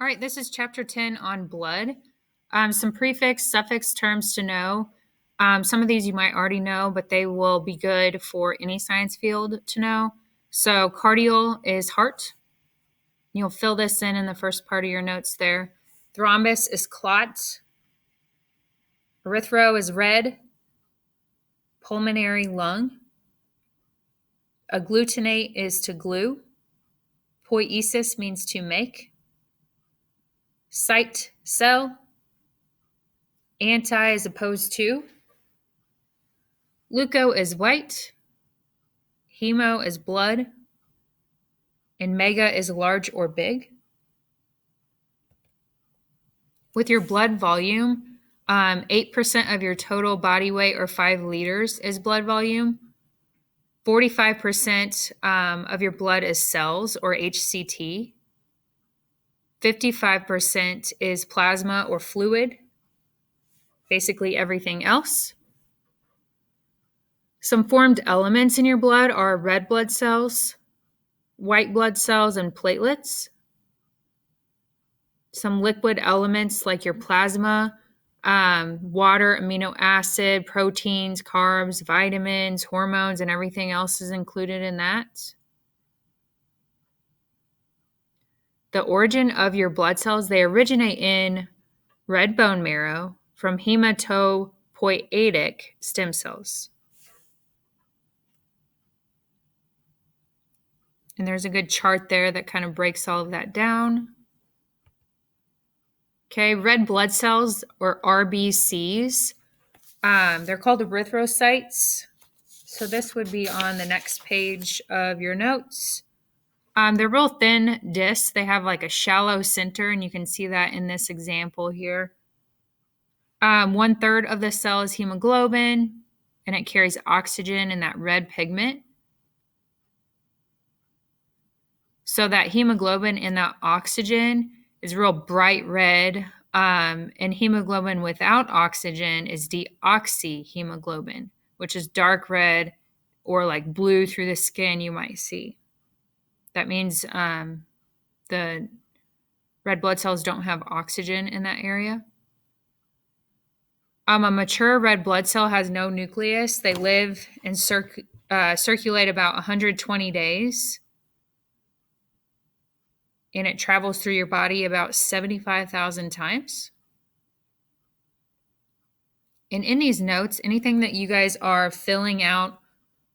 All right, this is chapter 10 on blood. Some prefix, suffix terms to know. Some of these you might already know, but they will be good for any science field to know. So, cardial is heart. You'll fill this in the first part of your notes there. Thrombus is clot. Erythro is red. Pulmonary, lung. Agglutinate is to glue. Poiesis means to make. Cyte, cell. Anti is opposed to. Leuco is white. Hemo is blood. And mega is large or big. With your blood volume, 8% of your total body weight or 5 liters is blood volume. 45% of your blood is cells or HCT. 55% is plasma or fluid. Basically everything else. Some formed elements in your blood are red blood cells, white blood cells, and platelets. Some liquid elements like your plasma, water, amino acid, proteins, carbs, vitamins, hormones, and everything else is included in that. The origin of your blood cells, they originate in red bone marrow from hematopoietic stem cells. And there's a good chart there that kind of breaks all of that down. Okay, red blood cells or RBCs, they're called erythrocytes. So this would be on the next page of your notes. They're real thin discs. They have like a shallow center, and you can see that in this example here. 1/3 of the cell is hemoglobin, and it carries oxygen in that red pigment. So that hemoglobin and that oxygen is real bright red, and hemoglobin without oxygen is deoxyhemoglobin, which is dark red or like blue through the skin you might see. That means the red blood cells don't have oxygen in that area. A mature red blood cell has no nucleus. They live and circulate about 120 days. And it travels through your body about 75,000 times. And in these notes, anything that you guys are filling out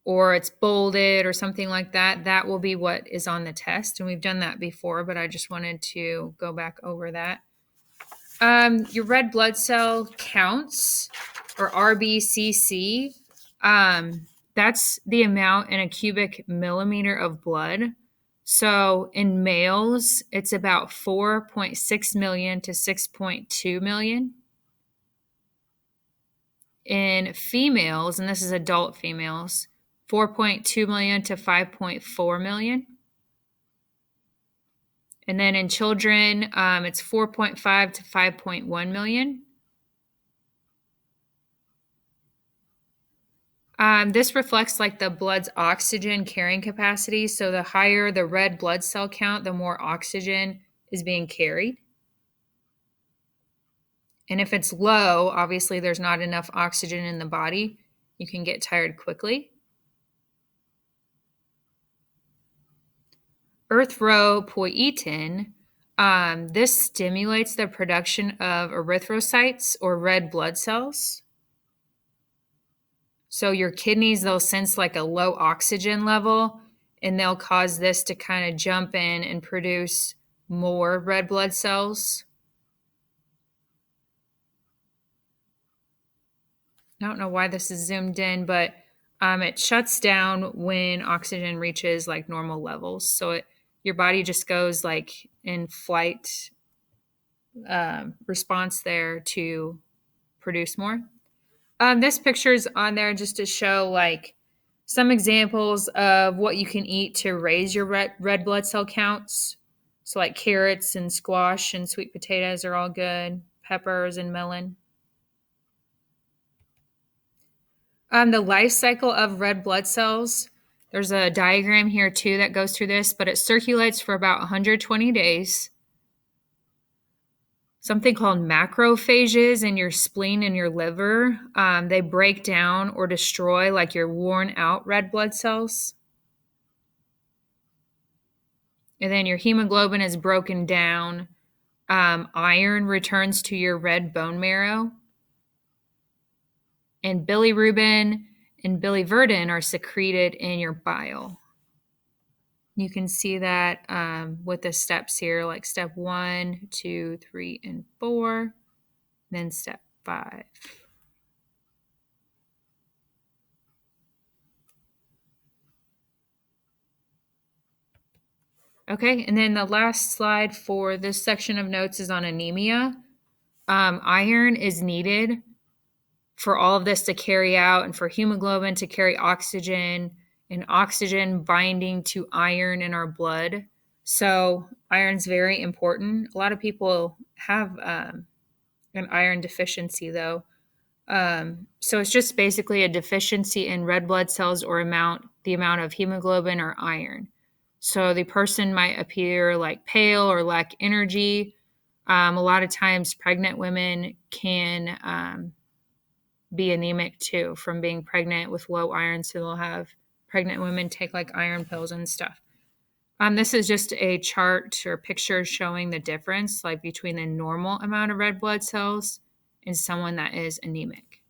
or it's bolded or something like that, that will be what is on the test. And we've done that before, but I just wanted to go back over that. Your red blood cell counts, or RBCC, that's the amount in a cubic millimeter of blood. So in males, it's about 4.6 million to 6.2 million. In females, and this is adult females, 4.2 million to 5.4 million. And then in children, it's 4.5 to 5.1 million. This reflects like the blood's oxygen carrying capacity. So the higher the red blood cell count, the more oxygen is being carried. And if it's low, obviously there's not enough oxygen in the body. You can get tired quickly. Erythropoietin, this stimulates the production of erythrocytes or red blood cells. So your kidneys, they'll sense like a low oxygen level, and they'll cause this to kind of jump in and produce more red blood cells. I don't know why this is zoomed in, but it shuts down when oxygen reaches like normal levels. So your body just goes like in flight response there to produce more. This picture is on there just to show like some examples of what you can eat to raise your red blood cell counts. So like carrots and squash and sweet potatoes are all good. Peppers and melon. The life cycle of red blood cells. There's a diagram here too that goes through this, but it circulates for about 120 days. something called macrophages in your spleen and your liver. They break down or destroy like your worn out red blood cells. And then your hemoglobin is broken down. Iron returns to your red bone marrow. And bilirubin and biliverdin are secreted in your bile. You can see that with the steps here, like step 1, 2, 3, and 4, then step 5. Okay, and then the last slide for this section of notes is on anemia. Iron is needed for all of this to carry out and for hemoglobin to carry oxygen and oxygen binding to iron in our blood. So iron's very important. A lot of people have an iron deficiency though. So it's just basically a deficiency in red blood cells or the amount of hemoglobin or iron. So the person might appear like pale or lack energy. A lot of times pregnant women can be anemic too from being pregnant with low iron. So they'll have pregnant women take like iron pills and stuff. This is just a chart or picture showing the difference like between the normal amount of red blood cells and someone that is anemic.